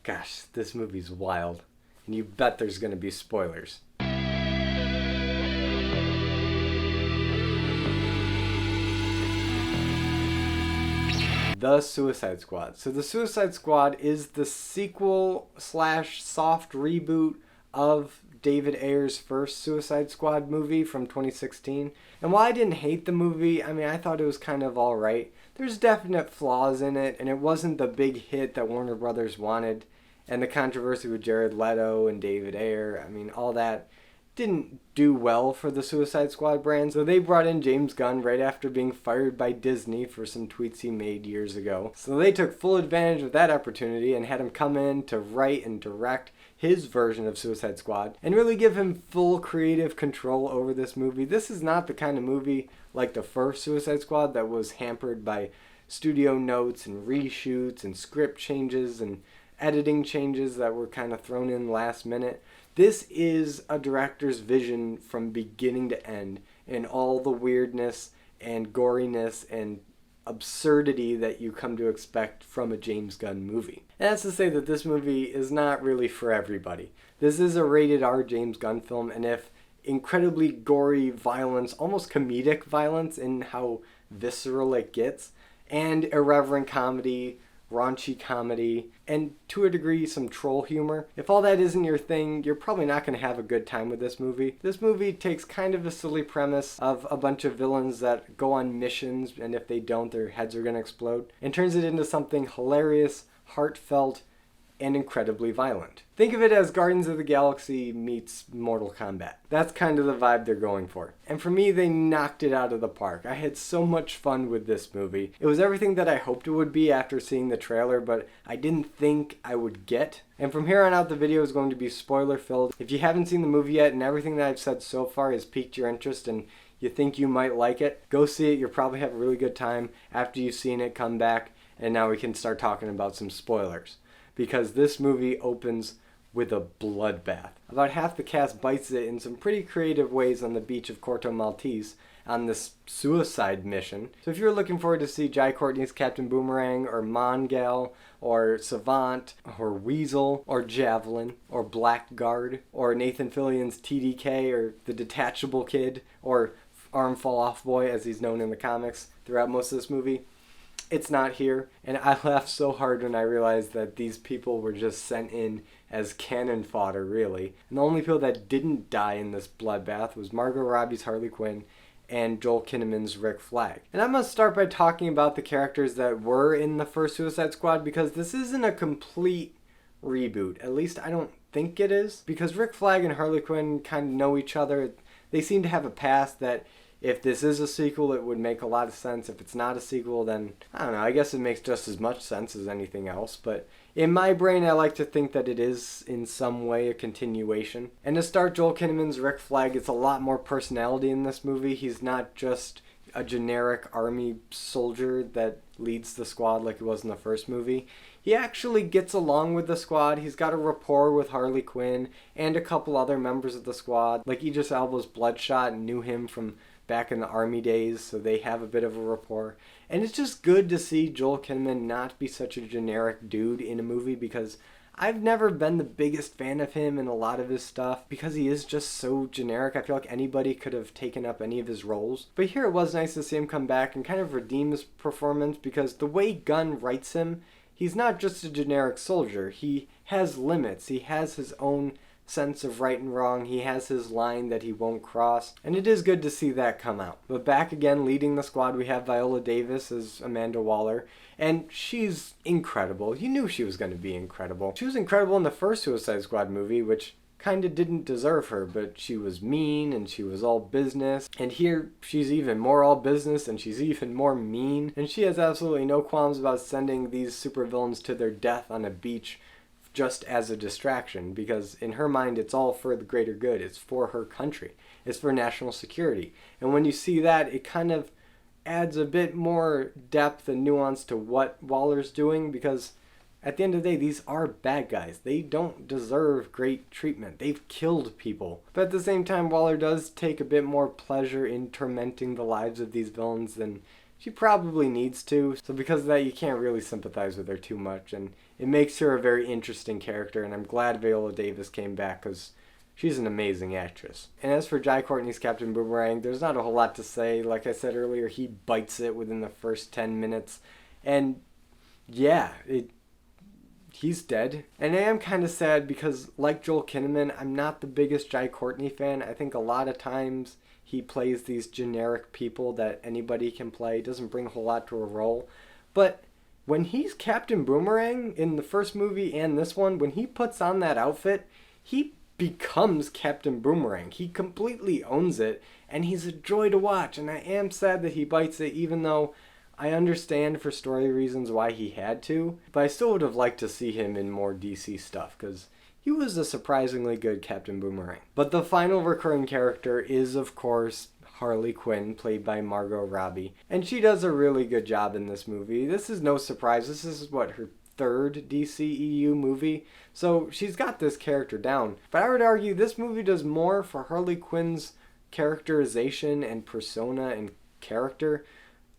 Gosh, this movie's wild. And you bet there's going to be spoilers. The Suicide Squad. So The Suicide Squad is the sequel slash soft reboot of David Ayer's first Suicide Squad movie from 2016. And while I didn't hate the movie, I mean, I thought it was kind of alright. There's definite flaws in it, and it wasn't the big hit that Warner Brothers wanted. And the controversy with Jared Leto and David Ayer, I mean, all that didn't do well for the Suicide Squad brand. So they brought in James Gunn right after being fired by Disney for some tweets he made years ago. So they took full advantage of that opportunity and had him come in to write and direct his version of Suicide Squad and really give him full creative control over this movie. This is not the kind of movie like the first Suicide Squad that was hampered by studio notes and reshoots and script changes and editing changes that were kind of thrown in last minute. This is a director's vision from beginning to end, and all the weirdness and goriness and absurdity that you come to expect from a James Gunn movie. And that's to say that this movie is not really for everybody. This is a rated R James Gunn film, and if incredibly gory violence, almost comedic violence in how visceral it gets, and irreverent comedy, raunchy comedy, and to a degree some troll humor. If all that isn't your thing, you're probably not going to have a good time with this movie. This movie takes kind of a silly premise of a bunch of villains that go on missions, and if they don't, their heads are going to explode, and turns it into something hilarious, heartfelt, and incredibly violent. Think of it as Guardians of the Galaxy meets Mortal Kombat. That's kind of the vibe they're going for. And for me, they knocked it out of the park. I had so much fun with this movie. It was everything that I hoped it would be after seeing the trailer, but I didn't think I would get. And from here on out, the video is going to be spoiler filled. If you haven't seen the movie yet and everything that I've said so far has piqued your interest and you think you might like it, go see it. You'll probably have a really good time. After you've seen it, come back, and now we can start talking about some spoilers. Because this movie opens with a bloodbath. About half the cast bites it in some pretty creative ways on the beach of Corto Maltese on this suicide mission. So if you're looking forward to see Jai Courtney's Captain Boomerang, or Mongal, or Savant, or Weasel, or Javelin, or Blackguard, or Nathan Fillion's TDK, or the Detachable Kid, or Arm Fall Off Boy as he's known in the comics throughout most of this movie, it's not here, and I laughed so hard when I realized that these people were just sent in as cannon fodder, really. And the only people that didn't die in this bloodbath was Margot Robbie's Harley Quinn and Joel Kinnaman's Rick Flag. And I'm going to start by talking about the characters that were in the first Suicide Squad, because this isn't a complete reboot. At least I don't think it is, because Rick Flag and Harley Quinn kind of know each other. They seem to have a past that if this is a sequel, it would make a lot of sense. If it's not a sequel, then, I don't know, I guess it makes just as much sense as anything else. But in my brain, I like to think that it is in some way a continuation. And to start, Joel Kinnaman's Rick Flag gets a lot more personality in this movie. He's not just a generic army soldier that leads the squad like it was in the first movie. He actually gets along with the squad. He's got a rapport with Harley Quinn and a couple other members of the squad. Like Idris Elba's Bloodshot and knew him from back in the army days, so they have a bit of a rapport. And it's just good to see Joel Kinnaman not be such a generic dude in a movie, because I've never been the biggest fan of him in a lot of his stuff, because he is just so generic. I feel like anybody could have taken up any of his roles. But here it was nice to see him come back and kind of redeem his performance, because the way Gunn writes him, he's not just a generic soldier. He has limits. He has his own sense of right and wrong. He has his line that he won't cross, and it is good to see that come out. But back again, leading the squad, we have Viola Davis as Amanda Waller, and she's incredible. You knew she was going to be incredible. She was incredible in the first Suicide Squad movie, which kind of didn't deserve her, but she was mean and she was all business. And here, she's even more all business and she's even more mean, and she has absolutely no qualms about sending these supervillains to their death on a beach just as a distraction, because in her mind it's all for the greater good. It's for her country. It's for national security. And when you see that, it kind of adds a bit more depth and nuance to what Waller's doing, because at the end of the day, these are bad guys. They don't deserve great treatment. They've killed people. But at the same time, Waller does take a bit more pleasure in tormenting the lives of these villains than she probably needs to. So because of that, you can't really sympathize with her too much, and it makes her a very interesting character, and I'm glad Viola Davis came back because she's an amazing actress. And as for Jai Courtney's Captain Boomerang, there's not a whole lot to say. Like I said earlier, he bites it within the first 10 minutes. And yeah, he's dead. And I am kind of sad because, like Joel Kinnaman, I'm not the biggest Jai Courtney fan. I think a lot of times he plays these generic people that anybody can play. Doesn't bring a whole lot to a role. But when he's Captain Boomerang in the first movie and this one, when he puts on that outfit, he becomes Captain Boomerang. He completely owns it, and he's a joy to watch. And I am sad that he bites it, even though I understand for story reasons why he had to. But I still would have liked to see him in more DC stuff, because he was a surprisingly good Captain Boomerang. But the final recurring character is, of course, Harley Quinn, played by Margot Robbie. And she does a really good job in this movie. This is no surprise. This is, her third DCEU movie, so she's got this character down. But I would argue this movie does more for Harley Quinn's characterization and persona and character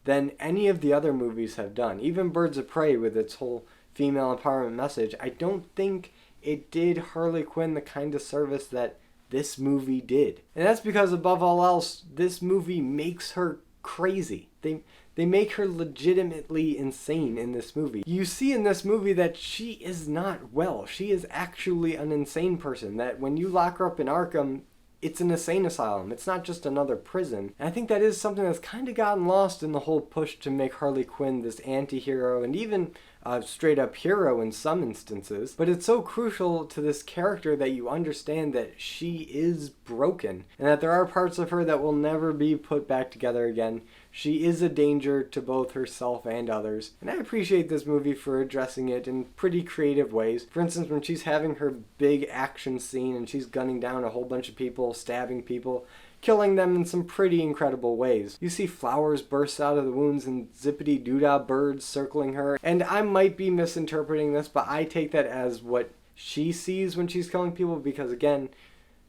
than any of the other movies have done. Even Birds of Prey, with its whole female empowerment message, I don't think it did Harley Quinn the kind of service that this movie did. And that's because, above all else, this movie makes her crazy. They make her legitimately insane in this movie. You see in this movie that she is not well. She is actually an insane person. That when you lock her up in Arkham, it's an insane asylum. It's not just another prison. And I think that is something that's kind of gotten lost in the whole push to make Harley Quinn this anti-hero and even a straight up hero in some instances. But it's so crucial to this character that you understand that she is broken and that there are parts of her that will never be put back together again. She is a danger to both herself and others. And I appreciate this movie for addressing it in pretty creative ways. For instance, when she's having her big action scene and she's gunning down a whole bunch of people, stabbing people, killing them in some pretty incredible ways. You see flowers burst out of the wounds and zippity-doo-dah birds circling her. And I might be misinterpreting this, but I take that as what she sees when she's killing people because, again,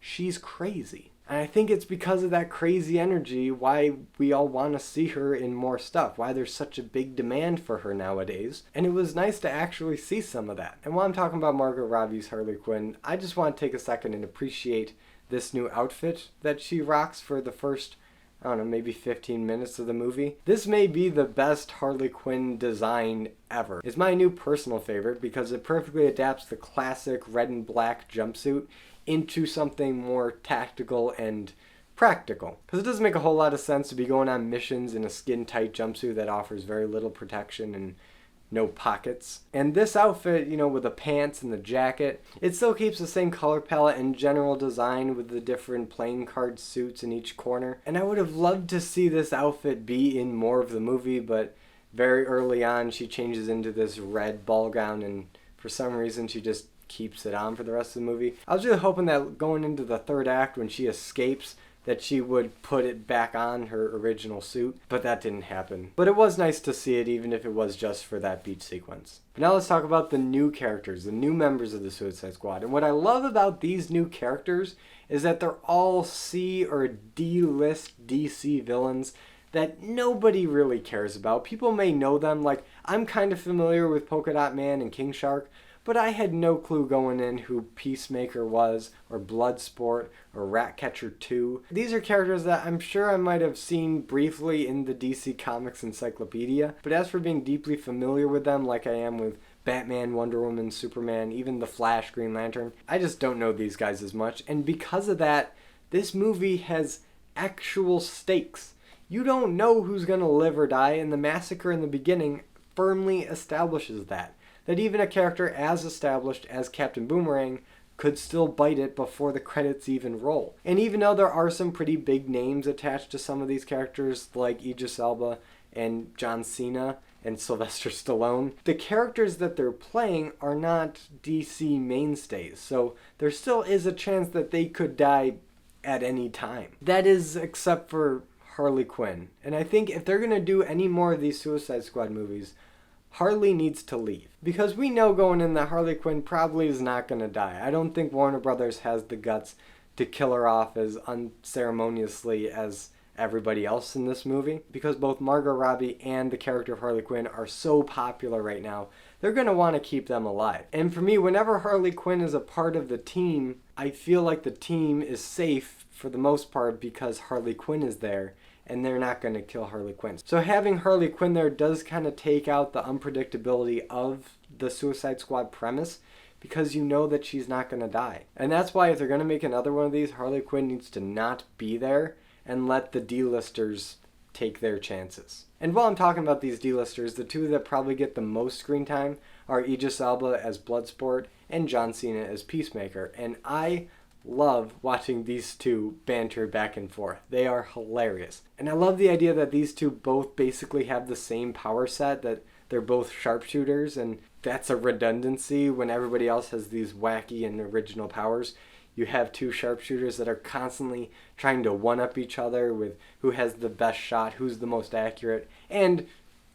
she's crazy. And I think it's because of that crazy energy why we all want to see her in more stuff, why there's such a big demand for her nowadays. And it was nice to actually see some of that. And while I'm talking about Margot Robbie's Harley Quinn, I just want to take a second and appreciate this new outfit that she rocks for the first, I don't know, maybe 15 minutes of the movie. This may be the best Harley Quinn design ever. It's my new personal favorite because it perfectly adapts the classic red and black jumpsuit into something more tactical and practical. Because it doesn't make a whole lot of sense to be going on missions in a skin-tight jumpsuit that offers very little protection and no pockets. And this outfit, with the pants and the jacket, it still keeps the same color palette and general design with the different playing card suits in each corner. And I would have loved to see this outfit be in more of the movie, but very early on she changes into this red ball gown and for some reason she just keeps it on for the rest of the movie. I was really hoping that going into the third act when she escapes that she would put it back on her original suit, but that didn't happen. But it was nice to see it even if it was just for that beach sequence. But now let's talk about the new characters, the new members of the Suicide Squad. And what I love about these new characters is that they're all C or D-list DC villains that nobody really cares about. People may know them, like I'm kind of familiar with Polka Dot Man and King Shark, but I had no clue going in who Peacemaker was, or Bloodsport, or Ratcatcher 2. These are characters that I'm sure I might have seen briefly in the DC Comics Encyclopedia, but as for being deeply familiar with them like I am with Batman, Wonder Woman, Superman, even The Flash, Green Lantern, I just don't know these guys as much, and because of that, this movie has actual stakes. You don't know who's gonna live or die, and the massacre in the beginning firmly establishes that even a character as established as Captain Boomerang could still bite it before the credits even roll. And even though there are some pretty big names attached to some of these characters, like Idris Elba and John Cena and Sylvester Stallone, the characters that they're playing are not DC mainstays, so there still is a chance that they could die at any time. That is except for Harley Quinn. And I think if they're going to do any more of these Suicide Squad movies, Harley needs to leave. Because we know going in that Harley Quinn probably is not going to die. I don't think Warner Brothers has the guts to kill her off as unceremoniously as everybody else in this movie, because both Margot Robbie and the character of Harley Quinn are so popular right now. They're going to want to keep them alive. And for me, whenever Harley Quinn is a part of the team, I feel like the team is safe for the most part because Harley Quinn is there and they're not going to kill Harley Quinn. So having Harley Quinn there does kind of take out the unpredictability of the Suicide Squad premise, because you know that she's not going to die. And that's why if they're going to make another one of these, Harley Quinn needs to not be there and let the D-listers take their chances. And while I'm talking about these D-listers, the two that probably get the most screen time are Idris Elba as Bloodsport and John Cena as Peacemaker. And I love watching these two banter back and forth. They are hilarious. And I love the idea that these two both basically have the same power set, that they're both sharpshooters, and that's a redundancy when everybody else has these wacky and original powers. You have two sharpshooters that are constantly trying to one-up each other with who has the best shot, who's the most accurate, and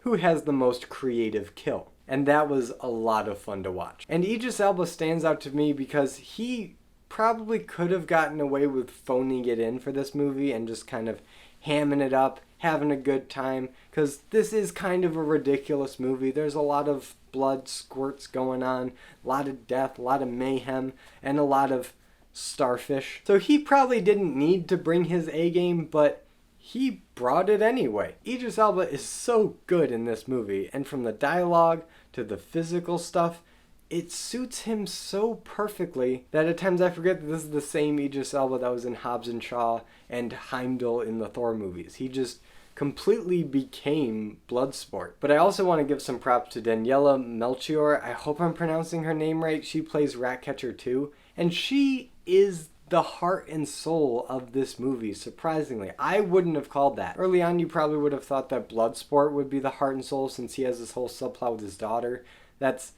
who has the most creative kill. And that was a lot of fun to watch. And Idris Elba stands out to me because he probably could have gotten away with phoning it in for this movie and just kind of hamming it up, having a good time, because this is kind of a ridiculous movie. There's a lot of blood squirts going on, a lot of death, a lot of mayhem, and a lot of starfish. So he probably didn't need to bring his A game, but he brought it anyway. Idris Elba is so good in this movie, and from the dialogue to the physical stuff, it suits him so perfectly that at times I forget that this is the same Idris Elba that was in Hobbs and Shaw and Heimdall in the Thor movies. He just completely became Bloodsport. But I also want to give some props to Daniela Melchior. I hope I'm pronouncing her name right. She plays Ratcatcher 2, and she is the heart and soul of this movie, surprisingly. I wouldn't have called that. Early on, you probably would have thought that Bloodsport would be the heart and soul since he has this whole subplot with his daughter. That's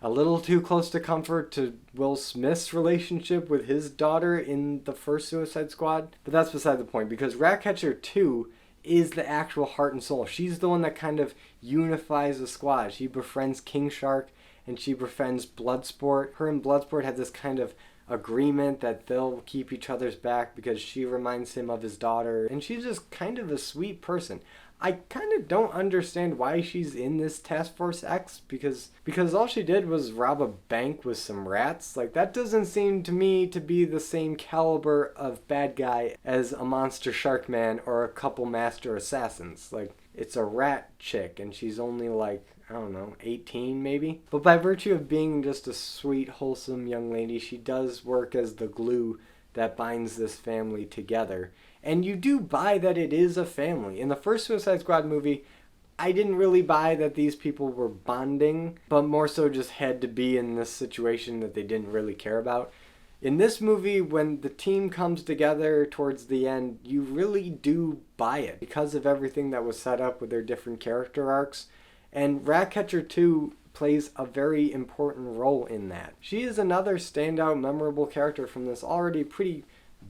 a little too close to comfort to Will Smith's relationship with his daughter in the first Suicide Squad. But that's beside the point, because Ratcatcher 2 is the actual heart and soul. She's the one that kind of unifies the squad. She befriends King Shark and she befriends Bloodsport. Her and Bloodsport have this kind of agreement that they'll keep each other's back because she reminds him of his daughter, and she's just kind of a sweet person. I kind of don't understand why she's in this Task Force X, because all she did was rob a bank with some rats. Like, that doesn't seem to me to be the same caliber of bad guy as a monster shark man or a couple master assassins. Like, it's a rat chick and she's only like, I don't know, 18 maybe? But by virtue of being just a sweet, wholesome young lady, she does work as the glue that binds this family together. And you do buy that it is a family. In the first Suicide Squad movie, I didn't really buy that these people were bonding, but more so just had to be in this situation that they didn't really care about. In this movie, when the team comes together towards the end, you really do buy it because of everything that was set up with their different character arcs. And Ratcatcher 2 plays a very important role in that. She is another standout, memorable character from this already pretty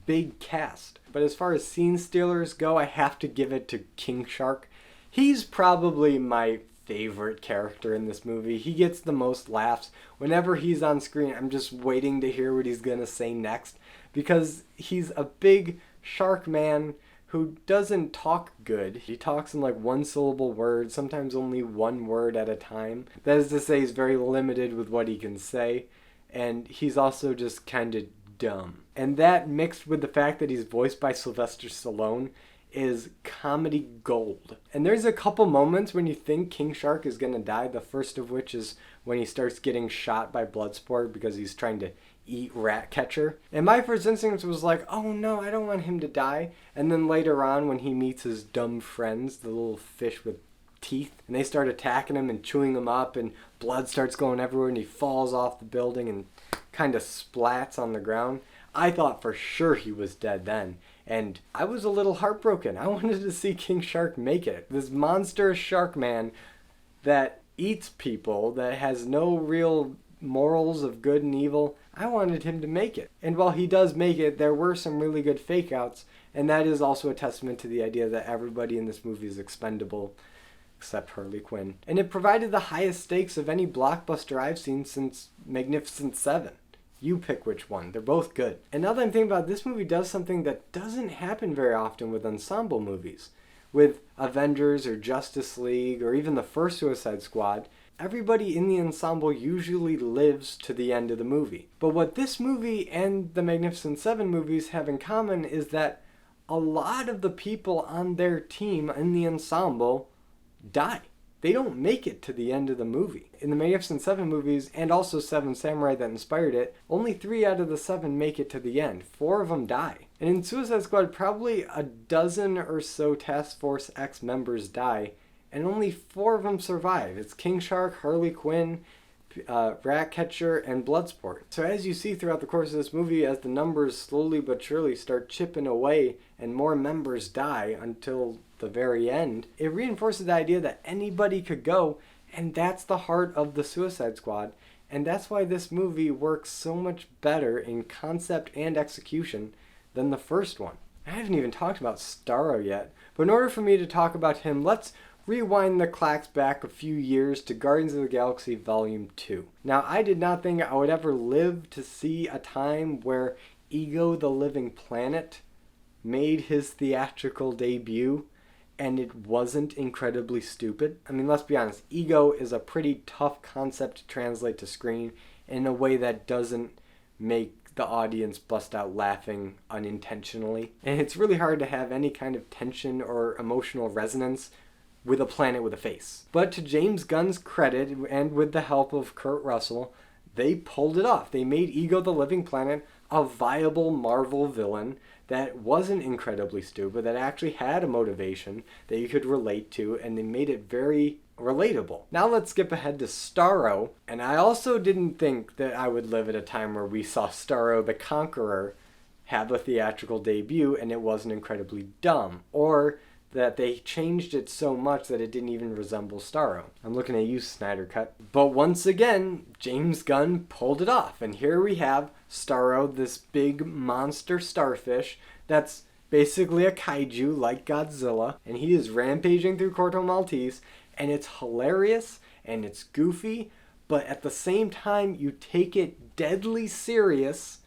big cast. But as far as scene stealers go, I have to give it to King Shark. He's probably my favorite character in this movie. He gets the most laughs. Whenever he's on screen, I'm just waiting to hear what he's gonna say next, because he's a big shark man who doesn't talk good. He talks in like one syllable words, sometimes only one word at a time. That is to say, he's very limited with what he can say, and he's also just kind of dumb. And that, mixed with the fact that he's voiced by Sylvester Stallone, is comedy gold. And there's a couple moments when you think King Shark is gonna die, the first of which is when he starts getting shot by Bloodsport because he's trying to eat Ratcatcher. And my first instinct was like, oh no, I don't want him to die. And then later on, when he meets his dumb friends, the little fish with teeth, and they start attacking him and chewing him up, and blood starts going everywhere, and he falls off the building and kind of splats on the ground, I thought for sure he was dead then. And I was a little heartbroken. I wanted to see King Shark make it. This monstrous shark man that eats people, that has no real morals of good and evil, I wanted him to make it. And while he does make it, there were some really good fake outs, and that is also a testament to the idea that everybody in this movie is expendable except Harley Quinn. And it provided the highest stakes of any blockbuster I've seen since Magnificent Seven. You pick which one. They're both good. And now that I'm thinking about it, this movie does something that doesn't happen very often with ensemble movies. With Avengers or Justice League or even the first Suicide Squad, everybody in the ensemble usually lives to the end of the movie. But what this movie and the Magnificent Seven movies have in common is that a lot of the people on their team in the ensemble die. They don't make it to the end of the movie. In the Magnificent Seven movies, and also Seven Samurai that inspired it, only 3 out of the 7 make it to the end. 4 of them die. And in Suicide Squad, probably a dozen or so Task Force X members die, and only 4 of them survive. It's King Shark, Harley Quinn, Ratcatcher, and Bloodsport. So as you see throughout the course of this movie, as the numbers slowly but surely start chipping away and more members die until the very end, it reinforces the idea that anybody could go, and that's the heart of the Suicide Squad. And that's why this movie works so much better in concept and execution than the first one. I haven't even talked about Starro yet, but in order for me to talk about him, let's rewind the clocks back a few years to Guardians of the Galaxy Volume 2. Now, I did not think I would ever live to see a time where Ego the Living Planet made his theatrical debut, and it wasn't incredibly stupid. I mean, let's be honest, Ego is a pretty tough concept to translate to screen in a way that doesn't make the audience bust out laughing unintentionally. And it's really hard to have any kind of tension or emotional resonance with a planet with a face. But to James Gunn's credit, and with the help of Kurt Russell, they pulled it off. They made Ego the Living Planet a viable Marvel villain that wasn't incredibly stupid, that actually had a motivation that you could relate to, and they made it very relatable. Now let's skip ahead to Starro, and I also didn't think that I would live at a time where we saw Starro the Conqueror have a theatrical debut and it wasn't incredibly dumb, or that they changed it so much that it didn't even resemble Starro. I'm looking at you, Snyder Cut. But once again, James Gunn pulled it off, and here we have Starro, this big monster starfish that's basically a kaiju like Godzilla, and he is rampaging through Corto Maltese, and it's hilarious and it's goofy, but at the same time you take it deadly serious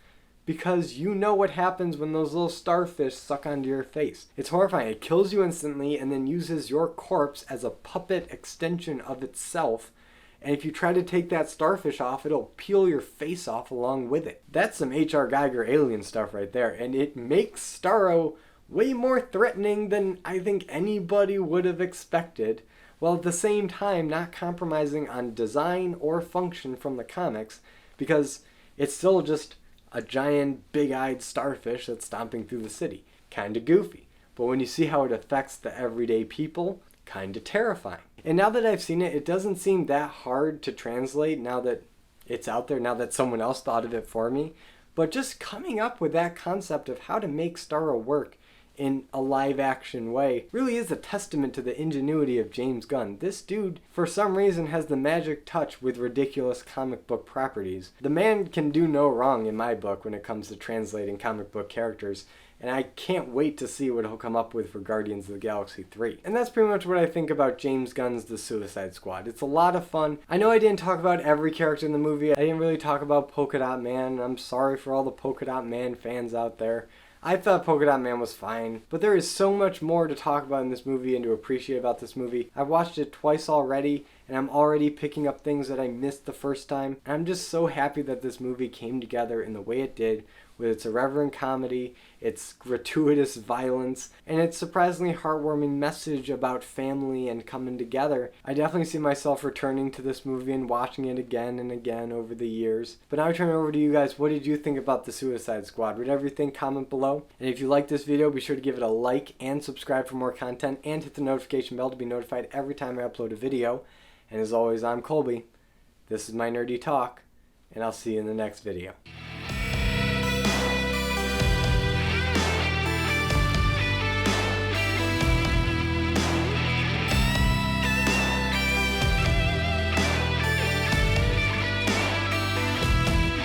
because you know what happens when those little starfish suck onto your face. It's horrifying. It kills you instantly and then uses your corpse as a puppet extension of itself. And if you try to take that starfish off, it'll peel your face off along with it. That's some H.R. Geiger alien stuff right there. And it makes Starro way more threatening than I think anybody would have expected, while at the same time not compromising on design or function from the comics, because it's still just a giant big-eyed starfish that's stomping through the city. Kinda goofy. But when you see how it affects the everyday people, kinda terrifying. And now that I've seen it, it doesn't seem that hard to translate now that it's out there, now that someone else thought of it for me. But just coming up with that concept of how to make Starro work in a live-action way really is a testament to the ingenuity of James Gunn. This dude, for some reason, has the magic touch with ridiculous comic book properties. The man can do no wrong in my book when it comes to translating comic book characters, and I can't wait to see what he'll come up with for Guardians of the Galaxy 3. And that's pretty much what I think about James Gunn's The Suicide Squad. It's a lot of fun. I know I didn't talk about every character in the movie. I didn't really talk about Polka Dot Man. I'm sorry for all the Polka Dot Man fans out there. I thought Polka Dot Man was fine, but there is so much more to talk about in this movie and to appreciate about this movie. I've watched it twice already, and I'm already picking up things that I missed the first time. And I'm just so happy that this movie came together in the way it did, with its irreverent comedy, its gratuitous violence, and its surprisingly heartwarming message about family and coming together. I definitely see myself returning to this movie and watching it again and again over the years. But now I turn it over to you guys. What did you think about The Suicide Squad? Whatever you think, comment below. And if you like this video, be sure to give it a like and subscribe for more content, and hit the notification bell to be notified every time I upload a video. And as always, I'm Colby. This is my nerdy talk, and I'll see you in the next video.